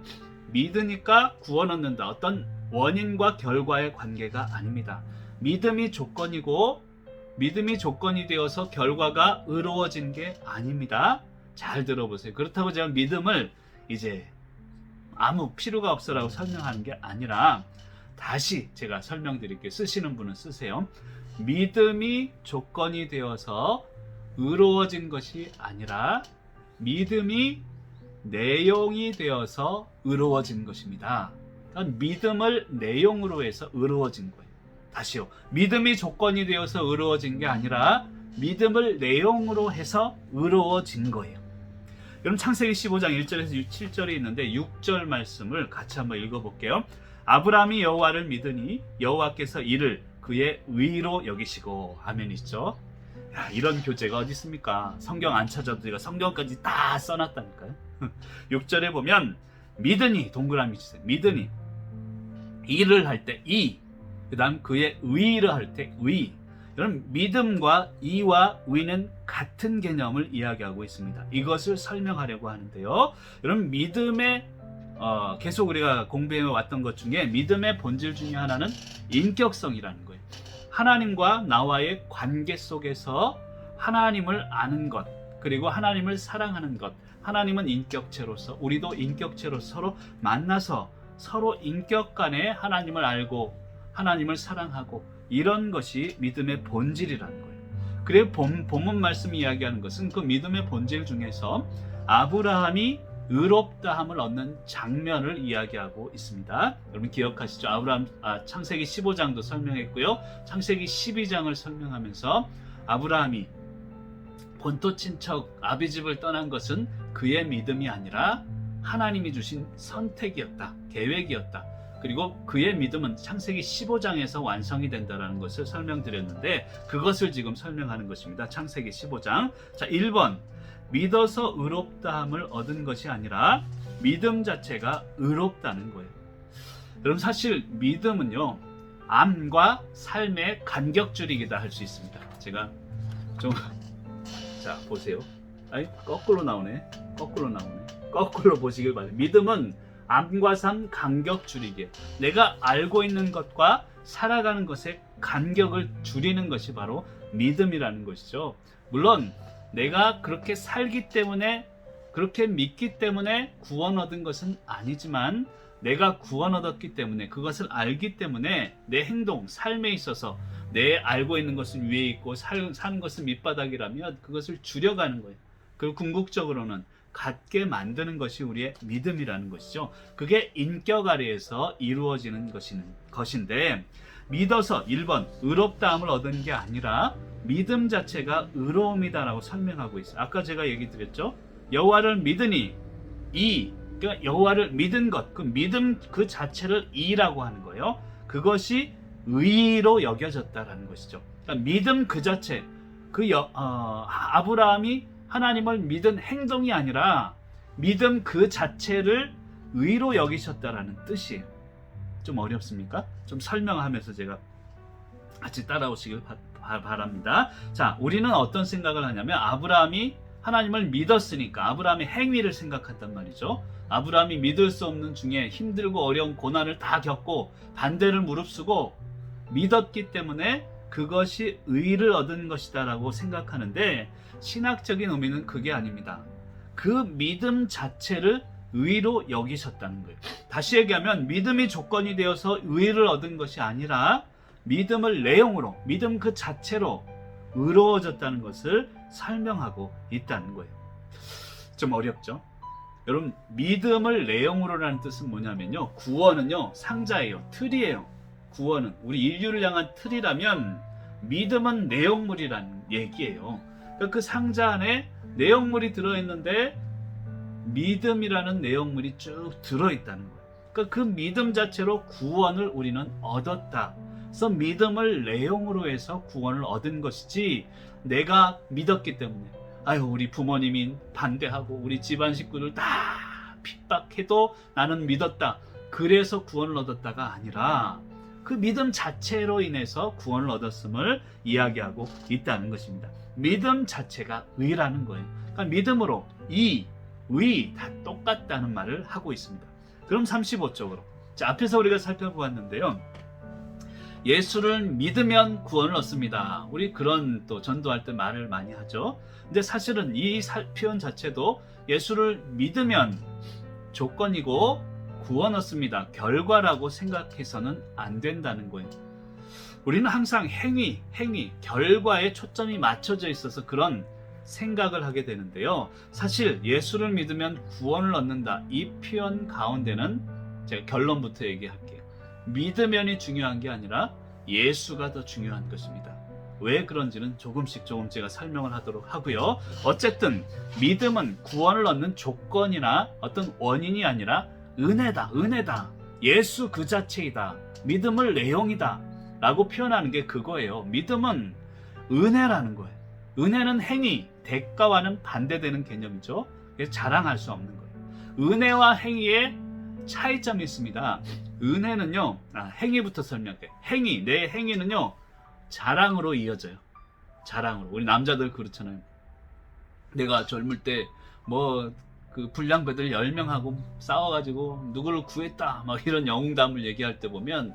믿으니까 구원 얻는다, 어떤 원인과 결과의 관계가 아닙니다. 믿음이 조건이고 믿음이 조건이 되어서 결과가 의로워진 게 아닙니다. 잘 들어보세요. 그렇다고 제가 믿음을 이제 아무 필요가 없어라고 설명하는 게 아니라, 다시 제가 설명드릴게요. 쓰시는 분은 쓰세요. 믿음이 조건이 되어서 의로워진 것이 아니라 믿음이 내용이 되어서 의로워진 것입니다. 그러니까 믿음을 내용으로 해서 의로워진 거예요. 다시요. 믿음이 조건이 되어서 의로워진 게 아니라 믿음을 내용으로 해서 의로워진 거예요. 여러분, 창세기 15장 1절에서 7절이 있는데 6절 말씀을 같이 한번 읽어볼게요. 아브라함이 여호와를 믿으니 여호와께서 이를 그의 의로 여기시고. 아멘이죠. 야, 이런 교재가 어디 있습니까? 성경 안 찾아도 제가 성경까지 다 써놨다니까요. 6절에 보면 믿으니 동그라미 치세요. 믿으니 이를 할 때 이, 그 다음 그의 의를 할 때 의. 여러분, 믿음과 이와 의는 같은 개념을 이야기하고 있습니다. 이것을 설명하려고 하는데요. 여러분, 믿음의 계속 우리가 공부해 왔던 것 중에 믿음의 본질 중에 하나는 인격성이라는 거예요. 하나님과 나와의 관계 속에서 하나님을 아는 것, 그리고 하나님을 사랑하는 것. 하나님은 인격체로서, 우리도 인격체로서 서로 만나서 서로 인격 간에 하나님을 알고 하나님을 사랑하고, 이런 것이 믿음의 본질이라는 거예요. 그래서 본문 말씀이 이야기하는 것은 그 믿음의 본질 중에서 아브라함이 의롭다함을 얻는 장면을 이야기하고 있습니다. 여러분 기억하시죠? 창세기 15장도 설명했고요. 창세기 12장을 설명하면서 아브라함이 본토 친척 아비집을 떠난 것은 그의 믿음이 아니라 하나님이 주신 선택이었다, 계획이었다. 그리고 그의 믿음은 창세기 15장에서 완성이 된다는 것을 설명드렸는데, 그것을 지금 설명하는 것입니다. 창세기 15장. 자, 1번. 믿어서 의롭다함을 얻은 것이 아니라 믿음 자체가 의롭다는 거예요. 여러분, 사실 믿음은요, 암과 삶의 간격줄이기다 할 수 있습니다. 제가 좀 자, 보세요. 아니, 거꾸로 나오네. 거꾸로 보시길 바랍니다. 믿음은 암과 삶 간격 줄이기. 내가 알고 있는 것과 살아가는 것의 간격을 줄이는 것이 바로 믿음이라는 것이죠. 물론 내가 그렇게 살기 때문에, 그렇게 믿기 때문에 구원 얻은 것은 아니지만, 내가 구원 얻었기 때문에, 그것을 알기 때문에 내 행동, 삶에 있어서 내 알고 있는 것은 위에 있고 사는 것은 밑바닥이라면 그것을 줄여가는 거예요. 그리고 궁극적으로는 갖게 만드는 것이 우리의 믿음이라는 것이죠. 그게 인격 아래에서 이루어지는 것인데, 믿어서 1번 의롭다함을 얻은 게 아니라 믿음 자체가 의로움이다라고 설명하고 있어요. 아까 제가 얘기 드렸죠. 여호와를 믿으니 그러니까 여호와를 믿은 것, 그 믿음 그 자체를 이라고 하는 거예요. 그것이 의로 여겨졌다라는 것이죠. 그러니까 믿음 그 자체, 아브라함이 하나님을 믿은 행동이 아니라 믿음 그 자체를 의로 여기셨다라는 뜻이에요. 좀 어렵습니까? 좀 설명하면서 제가 같이 따라오시길 바랍니다. 자, 우리는 어떤 생각을 하냐면, 아브라함이 하나님을 믿었으니까 아브라함의 행위를 생각한단 말이죠. 아브라함이 믿을 수 없는 중에 힘들고 어려운 고난을 다 겪고 반대를 무릅쓰고 믿었기 때문에 그것이 의를 얻은 것이다 라고 생각하는데, 신학적인 의미는 그게 아닙니다. 그 믿음 자체를 의로 여기셨다는 거예요. 다시 얘기하면 믿음이 조건이 되어서 의를 얻은 것이 아니라 믿음을 내용으로, 믿음 그 자체로 의로워졌다는 것을 설명하고 있다는 거예요. 좀 어렵죠? 여러분, 믿음을 내용으로라는 뜻은 뭐냐면요, 구원은요 상자예요, 틀이에요. 구원은 우리 인류를 향한 틀이라면 믿음은 내용물이라는 얘기예요. 그러니까 그 상자 안에 내용물이 들어있는데 믿음이라는 내용물이 쭉 들어있다는 거예요. 그러니까 그 믿음 자체로 구원을 우리는 얻었다. 그래서 믿음을 내용으로 해서 구원을 얻은 것이지, 내가 믿었기 때문에 우리 부모님이 반대하고 우리 집안 식구들 다 핍박해도 나는 믿었다, 그래서 구원을 얻었다가 아니라 그 믿음 자체로 인해서 구원을 얻었음을 이야기하고 있다는 것입니다. 믿음 자체가 의라는 거예요. 그러니까 믿음으로 의 다 똑같다는 말을 하고 있습니다. 그럼 35쪽으로, 자, 앞에서 우리가 살펴보았는데요, 예수를 믿으면 구원을 얻습니다. 우리 그런 또 전도할 때 말을 많이 하죠. 근데 사실은 이 표현 자체도 예수를 믿으면 조건이고 구원 얻습니다, 결과라고 생각해서는 안 된다는 거예요. 우리는 항상 행위, 결과에 초점이 맞춰져 있어서 그런 생각을 하게 되는데요. 사실 예수를 믿으면 구원을 얻는다, 이 표현 가운데는 제가 결론부터 얘기할게요. 믿으면이 중요한 게 아니라 예수가 더 중요한 것입니다. 왜 그런지는 조금씩 제가 설명을 하도록 하고요. 어쨌든 믿음은 구원을 얻는 조건이나 어떤 원인이 아니라 은혜다. 예수 그 자체이다. 믿음을 내용이다. 라고 표현하는 게 그거예요. 믿음은 은혜라는 거예요. 은혜는 행위, 대가와는 반대되는 개념이죠. 그래서 자랑할 수 없는 거예요. 은혜와 행위의 차이점이 있습니다. 은혜는요, 행위부터 설명할게요. 내 행위는요, 자랑으로 이어져요. 자랑으로. 우리 남자들 그렇잖아요. 내가 젊을 때 그 불량배들 10명하고 싸워가지고 누구를 구했다 막 이런 영웅담을 얘기할 때 보면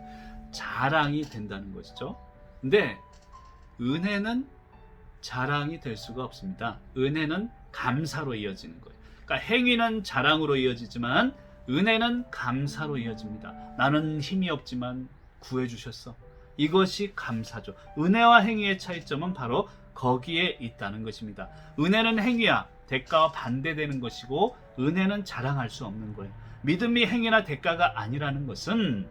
자랑이 된다는 것이죠. 근데 은혜는 자랑이 될 수가 없습니다. 은혜는 감사로 이어지는 거예요. 그러니까 행위는 자랑으로 이어지지만 은혜는 감사로 이어집니다. 나는 힘이 없지만 구해주셨어. 이것이 감사죠. 은혜와 행위의 차이점은 바로 거기에 있다는 것입니다. 은혜는 행위야 대가와 반대되는 것이고 은혜는 자랑할 수 없는 거예요. 믿음이 행위나 대가가 아니라는 것은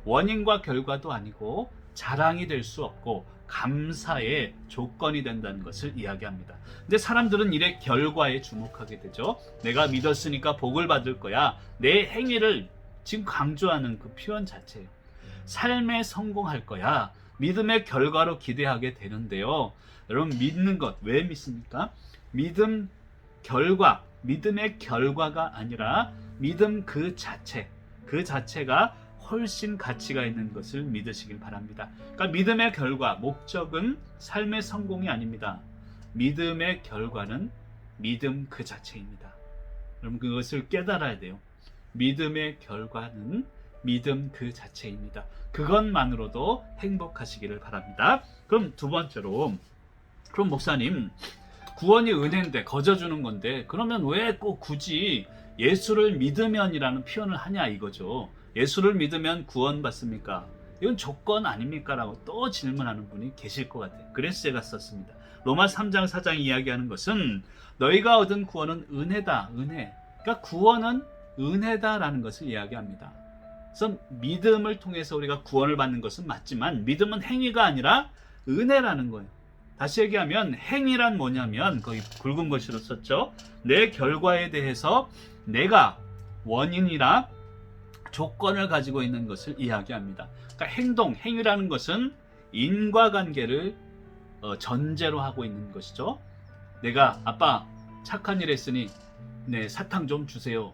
원인과 결과도 아니고 자랑이 될 수 없고 감사의 조건이 된다는 것을 이야기합니다. 근데 사람들은 일의 결과에 주목하게 되죠. 내가 믿었으니까 복을 받을 거야. 내 행위를 지금 강조하는 그 표현 자체예요. 삶에 성공할 거야. 믿음의 결과로 기대하게 되는데요. 여러분 믿는 것 왜 믿습니까? 믿음의 결과가 아니라 믿음 그 자체가 훨씬 가치가 있는 것을 믿으시길 바랍니다. 그러니까 믿음의 결과, 목적은 삶의 성공이 아닙니다. 믿음의 결과는 믿음 그 자체입니다. 여러분 그것을 깨달아야 돼요. 믿음의 결과는 믿음 그 자체입니다. 그것만으로도 행복하시기를 바랍니다. 그럼 두 번째로, 그럼 목사님 구원이 은혜인데 거저주는 건데 그러면 왜 꼭 굳이 예수를 믿으면이라는 표현을 하냐 이거죠. 예수를 믿으면 구원받습니까? 이건 조건 아닙니까? 라고 또 질문하는 분이 계실 것 같아요. 그래서 제가 썼습니다. 로마 3장 4장이 이야기하는 것은 너희가 얻은 구원은 은혜다. 은혜. 그러니까 구원은 은혜다라는 것을 이야기합니다. 그래서 믿음을 통해서 우리가 구원을 받는 것은 맞지만 믿음은 행위가 아니라 은혜라는 거예요. 다시 얘기하면 행위란 뭐냐면 거기 굵은 글씨로 썼죠. 내 결과에 대해서 내가 원인이라 조건을 가지고 있는 것을 이야기합니다. 그러니까 행위라는 것은 인과관계를 전제로 하고 있는 것이죠. 내가 아빠 착한 일 했으니 네, 사탕 좀 주세요.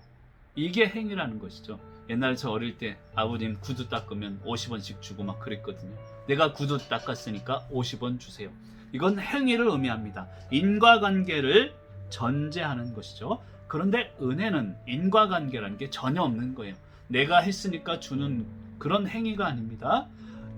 이게 행위라는 것이죠. 옛날에 저 어릴 때 아버님 구두 닦으면 50원씩 주고 막 그랬거든요. 내가 구두 닦았으니까 50원 주세요. 이건 행위를 의미합니다. 인과관계를 전제하는 것이죠. 그런데 은혜는 인과관계라는 게 전혀 없는 거예요. 내가 했으니까 주는 그런 행위가 아닙니다.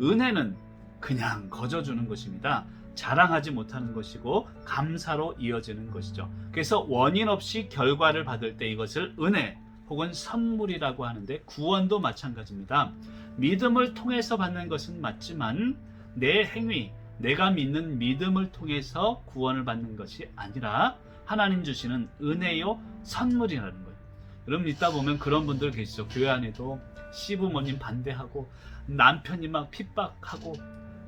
은혜는 그냥 거저주는 것입니다. 자랑하지 못하는 것이고 감사로 이어지는 것이죠. 그래서 원인 없이 결과를 받을 때 이것을 은혜 혹은 선물이라고 하는데 구원도 마찬가지입니다. 믿음을 통해서 받는 것은 맞지만 내 행위, 내가 믿는 믿음을 통해서 구원을 받는 것이 아니라 하나님 주시는 은혜요 선물이라는 거예요. 여러분 있다 보면 그런 분들 계시죠. 교회 안에도 시부모님 반대하고 남편이 막 핍박하고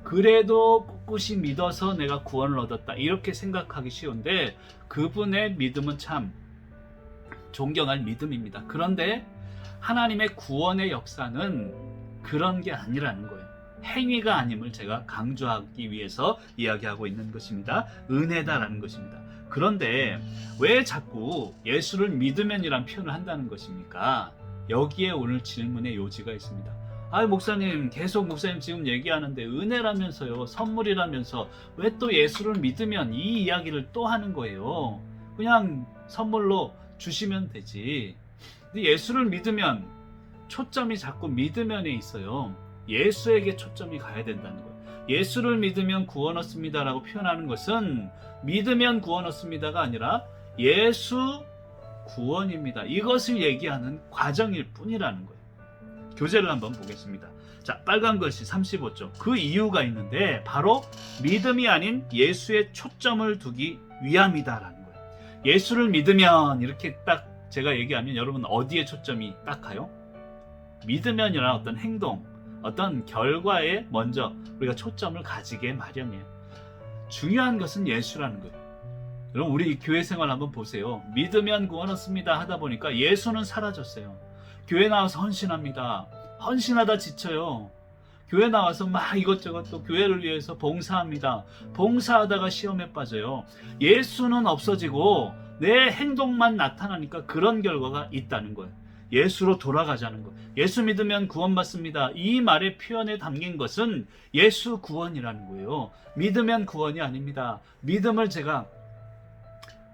그래도 꿋꿋이 믿어서 내가 구원을 얻었다 이렇게 생각하기 쉬운데 그분의 믿음은 참 존경할 믿음입니다. 그런데 하나님의 구원의 역사는 그런 게 아니라는 거예요. 행위가 아님을 제가 강조하기 위해서 이야기하고 있는 것입니다. 은혜다라는 것입니다. 그런데 왜 자꾸 예수를 믿으면이란 표현을 한다는 것입니까? 여기에 오늘 질문의 요지가 있습니다. 목사님 계속 목사님 지금 얘기하는데 은혜라면서요 선물이라면서 왜 또 예수를 믿으면 이 이야기를 또 하는 거예요. 그냥 선물로 주시면 되지. 근데 예수를 믿으면 초점이 자꾸 믿으면에 있어요. 예수에게 초점이 가야 된다는 거예요. 예수를 믿으면 구원 얻습니다 라고 표현하는 것은 믿으면 구원 얻습니다가 아니라 예수 구원입니다. 이것을 얘기하는 과정일 뿐이라는 거예요. 교재를 한번 보겠습니다. 자, 빨간 글씨 35쪽. 그 이유가 있는데 바로 믿음이 아닌 예수에 초점을 두기 위함이다라는 거예요. 예수를 믿으면 이렇게 딱 제가 얘기하면 여러분 어디에 초점이 딱 가요? 믿으면이란 어떤 행동, 어떤 결과에 먼저 우리가 초점을 가지게 마련이에요. 중요한 것은 예수라는 거예요. 여러분 우리 교회 생활 한번 보세요. 믿으면 구원 얻습니다 하다 보니까 예수는 사라졌어요. 교회 나와서 헌신합니다. 헌신하다 지쳐요. 교회 나와서 막 이것저것 또 교회를 위해서 봉사합니다. 봉사하다가 시험에 빠져요. 예수는 없어지고 내 행동만 나타나니까 그런 결과가 있다는 거예요. 예수로 돌아가자는 거예요. 예수 믿으면 구원받습니다. 이 말의 표현에 담긴 것은 예수 구원이라는 거예요. 믿으면 구원이 아닙니다. 믿음을 제가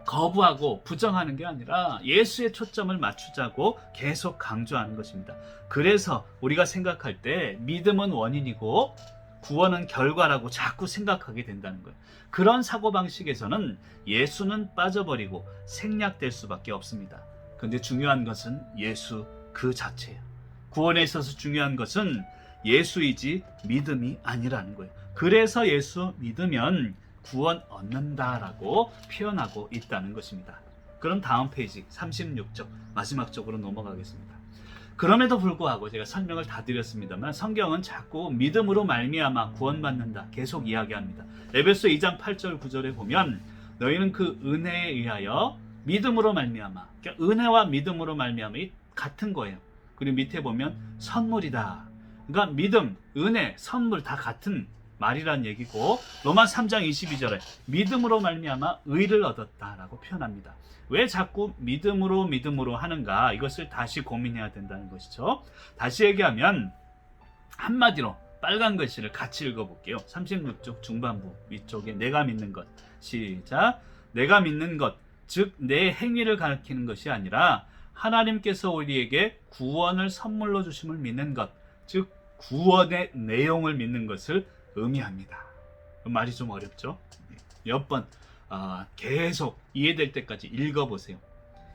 거부하고 부정하는 게 아니라 예수의 초점을 맞추자고 계속 강조하는 것입니다. 그래서 우리가 생각할 때 믿음은 원인이고 구원은 결과라고 자꾸 생각하게 된다는 거예요. 그런 사고방식에서는 예수는 빠져버리고 생략될 수밖에 없습니다. 그런데 중요한 것은 예수 그 자체예요. 구원에 있어서 중요한 것은 예수이지 믿음이 아니라는 거예요. 그래서 예수 믿으면 구원 얻는다라고 표현하고 있다는 것입니다. 그럼 다음 페이지 36쪽 마지막 쪽으로 넘어가겠습니다. 그럼에도 불구하고 제가 설명을 다 드렸습니다만 성경은 자꾸 믿음으로 말미암아 구원받는다 계속 이야기합니다. 에베소 2장 8절 9절에 보면 너희는 그 은혜에 의하여 믿음으로 말미암아, 그러니까 은혜와 믿음으로 말미암아 같은 거예요. 그리고 밑에 보면 선물이다. 그러니까 믿음, 은혜, 선물 다 같은 말이란 얘기고 로마 3장 22절에 믿음으로 말미암아 의를 얻었다라고 표현합니다. 왜 자꾸 믿음으로 하는가? 이것을 다시 고민해야 된다는 것이죠. 다시 얘기하면 한마디로 빨간 글씨를 같이 읽어볼게요. 36쪽 중반부 위쪽에 내가 믿는 것. 시작. 내가 믿는 것, 즉 내 행위를 가리키는 것이 아니라 하나님께서 우리에게 구원을 선물로 주심을 믿는 것, 즉 구원의 내용을 믿는 것을 의미합니다. 말이 좀 어렵죠? 몇 번 계속 이해될 때까지 읽어보세요.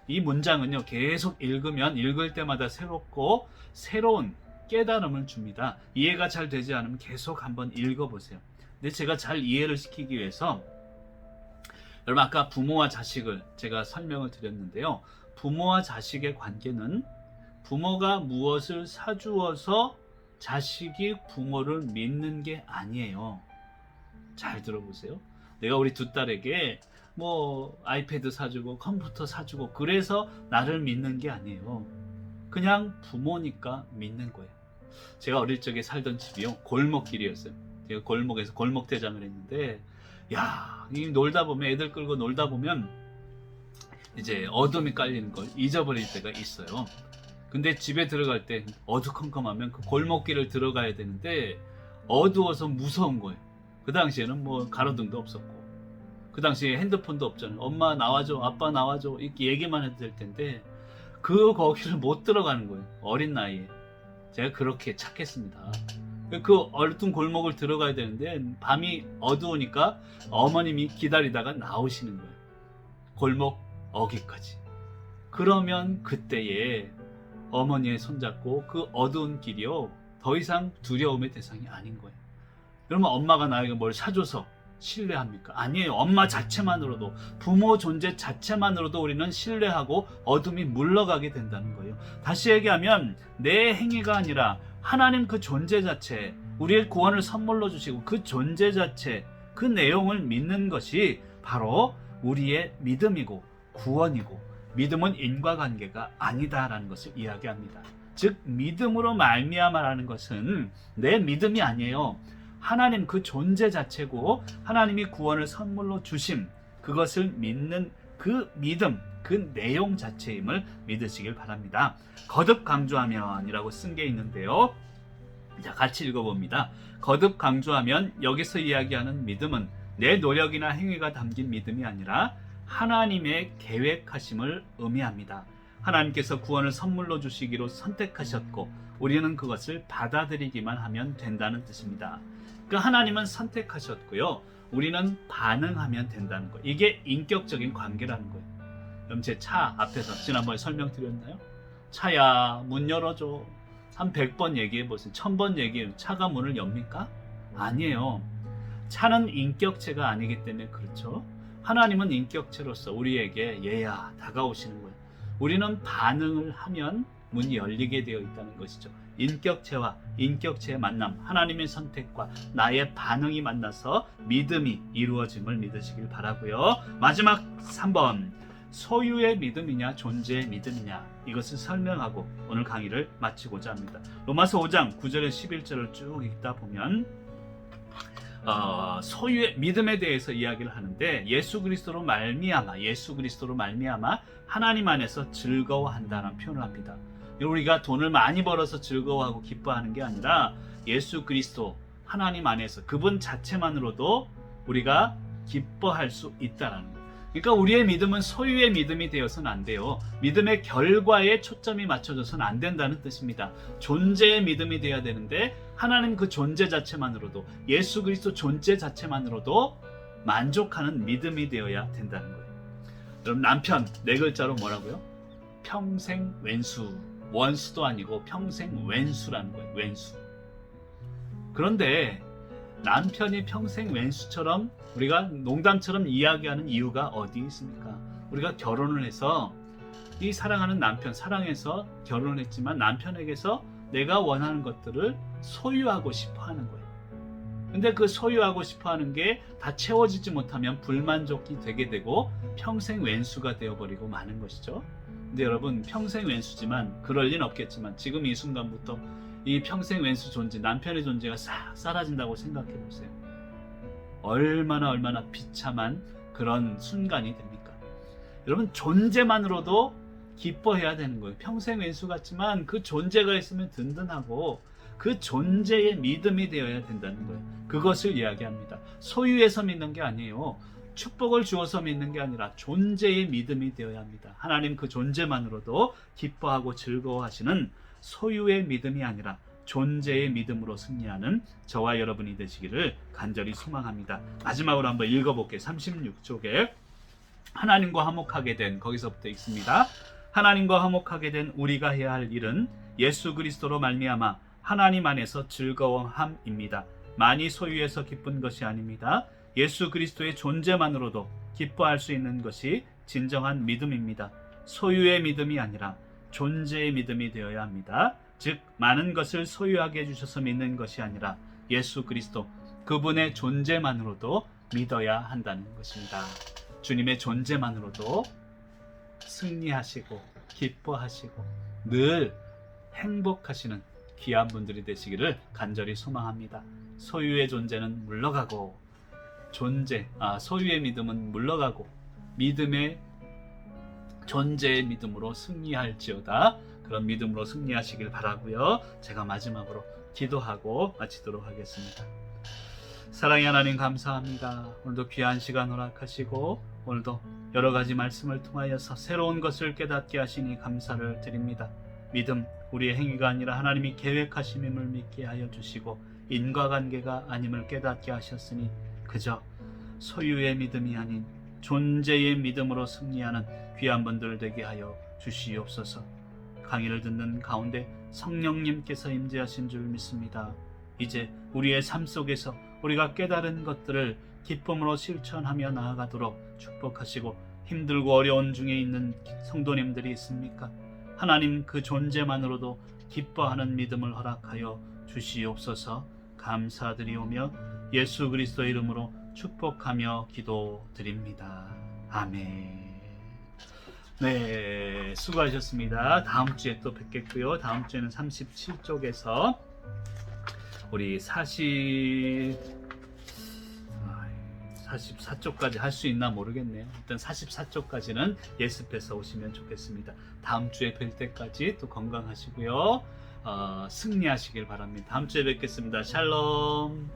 이 문장은요 계속 읽으면 읽을 때마다 새롭고 새로운 깨달음을 줍니다. 이해가 잘 되지 않으면 계속 한번 읽어보세요. 근데 제가 잘 이해를 시키기 위해서 여러분 아까 부모와 자식을 제가 설명을 드렸는데요. 부모와 자식의 관계는 부모가 무엇을 사주어서 자식이 부모를 믿는 게 아니에요. 잘 들어보세요. 내가 우리 두 딸에게 뭐 아이패드 사주고 컴퓨터 사주고 그래서 나를 믿는 게 아니에요. 그냥 부모니까 믿는 거예요. 제가 어릴 적에 살던 집이요 골목길이었어요. 제가 골목에서 골목대장을 했는데 이 놀다 보면 애들 끌고 놀다 보면 이제 어둠이 깔리는 걸 잊어버릴 때가 있어요. 근데 집에 들어갈 때 어두컴컴하면 그 골목길을 들어가야 되는데 어두워서 무서운 거예요. 그 당시에는 뭐 가로등도 없었고 그 당시에 핸드폰도 없잖아요. 엄마 나와줘, 아빠 나와줘 이렇게 얘기만 해도 될 텐데 거기를 못 들어가는 거예요. 어린 나이에. 제가 그렇게 착했습니다. 그 어두운 골목을 들어가야 되는데 밤이 어두우니까 어머님이 기다리다가 나오시는 거예요. 골목 어귀까지. 그러면 그때에 어머니의 손잡고 그 어두운 길이요 더 이상 두려움의 대상이 아닌 거예요. 그러면 엄마가 나에게 뭘 사줘서 신뢰합니까? 아니에요. 엄마 자체만으로도 부모 존재 자체만으로도 우리는 신뢰하고 어둠이 물러가게 된다는 거예요. 다시 얘기하면 내 행위가 아니라 하나님 그 존재 자체, 우리의 구원을 선물로 주시고 그 존재 자체, 그 내용을 믿는 것이 바로 우리의 믿음이고 구원이고 믿음은 인과관계가 아니다라는 것을 이야기합니다. 즉 믿음으로 말미암아라는 것은 내 믿음이 아니에요. 하나님 그 존재 자체고 하나님이 구원을 선물로 주심, 그것을 믿는 그 믿음, 그 내용 자체임을 믿으시길 바랍니다. 거듭 강조하면이라고 쓴 게 있는데요. 자, 같이 읽어봅니다. 거듭 강조하면 여기서 이야기하는 믿음은 내 노력이나 행위가 담긴 믿음이 아니라 하나님의 계획하심을 의미합니다. 하나님께서 구원을 선물로 주시기로 선택하셨고 우리는 그것을 받아들이기만 하면 된다는 뜻입니다. 그러니까 하나님은 선택하셨고요. 우리는 반응하면 된다는 거예요. 이게 인격적인 관계라는 거예요. 그럼 제 차 앞에서 지난번에 설명드렸나요? 차야 문 열어줘. 한 100번 얘기해보세요. 1000번 얘기해요. 차가 문을 엽니까? 아니에요. 차는 인격체가 아니기 때문에 그렇죠. 하나님은 인격체로서 우리에게 얘야 다가오시는 거예요. 우리는 반응을 하면 문이 열리게 되어 있다는 것이죠. 인격체와 인격체의 만남, 하나님의 선택과 나의 반응이 만나서 믿음이 이루어짐을 믿으시길 바라고요. 마지막 3번, 소유의 믿음이냐 존재의 믿음이냐 이것을 설명하고 오늘 강의를 마치고자 합니다. 로마서 5장 9절에 11절을 쭉 읽다 보면 소유의 믿음에 대해서 이야기를 하는데 예수 그리스도로 말미암아 하나님 안에서 즐거워한다는 표현을 합니다. 우리가 돈을 많이 벌어서 즐거워하고 기뻐하는 게 아니라 예수 그리스도 하나님 안에서 그분 자체만으로도 우리가 기뻐할 수 있다라는 거예요. 그러니까 우리의 믿음은 소유의 믿음이 되어서는 안 돼요. 믿음의 결과에 초점이 맞춰져서는 안 된다는 뜻입니다. 존재의 믿음이 돼야 되는데 하나님 그 존재 자체만으로도 예수 그리스도 존재 자체만으로도 만족하는 믿음이 되어야 된다는 거예요. 여러분 남편 네 글자로 뭐라고요? 평생 왼수. 원수도 아니고 평생 왼수라는 거예요. 왼수. 그런데 남편이 평생 왼수처럼 우리가 농담처럼 이야기하는 이유가 어디 있습니까? 우리가 결혼을 해서 이 사랑하는 남편 사랑해서 결혼을 했지만 남편에게서 내가 원하는 것들을 소유하고 싶어 하는 거예요. 근데 그 소유하고 싶어 하는 게 다 채워지지 못하면 불만족이 되게 되고 평생 왼수가 되어버리고 마는 것이죠. 근데 여러분 평생 왼수지만 그럴 리는 없겠지만 지금 이 순간부터 이 평생 왼수 존재, 남편의 존재가 싹 사라진다고 생각해 보세요. 얼마나 비참한 그런 순간이 됩니까? 여러분 존재만으로도 기뻐해야 되는 거예요. 평생 왼수 같지만 그 존재가 있으면 든든하고 그 존재의 믿음이 되어야 된다는 거예요. 그것을 이야기합니다. 소유에서 믿는 게 아니에요. 축복을 주어서 믿는 게 아니라 존재의 믿음이 되어야 합니다. 하나님 그 존재만으로도 기뻐하고 즐거워하시는 소유의 믿음이 아니라 존재의 믿음으로 승리하는 저와 여러분이 되시기를 간절히 소망합니다. 마지막으로 한번 읽어볼게요. 36쪽에 하나님과 화목하게 된 거기서부터 읽습니다. 하나님과 화목하게 된 우리가 해야 할 일은 예수 그리스도로 말미암아 하나님 안에서 즐거워함입니다. 많이 소유해서 기쁜 것이 아닙니다. 예수 그리스도의 존재만으로도 기뻐할 수 있는 것이 진정한 믿음입니다. 소유의 믿음이 아니라 존재의 믿음이 되어야 합니다. 즉 많은 것을 소유하게 해주셔서 믿는 것이 아니라 예수 그리스도 그분의 존재만으로도 믿어야 한다는 것입니다. 주님의 존재만으로도 승리하시고 기뻐하시고 늘 행복하시는 귀한 분들이 되시기를 간절히 소망합니다. 소유의 존재는 물러가고 소유의 믿음은 물러가고 믿음의 존재의 믿음으로 승리할지어다. 그런 믿음으로 승리하시길 바라고요. 제가 마지막으로 기도하고 마치도록 하겠습니다. 사랑의 하나님 감사합니다. 오늘도 귀한 시간 허락하시고 오늘도 여러 가지 말씀을 통하여서 새로운 것을 깨닫게 하시니 감사를 드립니다. 믿음, 우리의 행위가 아니라 하나님이 계획하심임을 믿게 하여 주시고 인과관계가 아님을 깨닫게 하셨으니 그저 소유의 믿음이 아닌 존재의 믿음으로 승리하는 귀한 분들 되게 하여 주시옵소서. 강의를 듣는 가운데 성령님께서 임재하신 줄 믿습니다. 이제 우리의 삶 속에서 우리가 깨달은 것들을 기쁨으로 실천하며 나아가도록 축복하시고 힘들고 어려운 중에 있는 성도님들이 있습니까? 하나님 그 존재만으로도 기뻐하는 믿음을 허락하여 주시옵소서. 감사드리오며 예수 그리스도의 이름으로 축복하며 기도드립니다. 아멘. 네, 수고하셨습니다. 다음 주에 또 뵙겠고요. 다음 주에는 37쪽에서 우리 44쪽까지 할 수 있나 모르겠네요. 일단 44쪽까지는 예습해서 오시면 좋겠습니다. 다음 주에 뵐 때까지 또 건강하시고요. 승리하시길 바랍니다. 다음 주에 뵙겠습니다. 샬롬.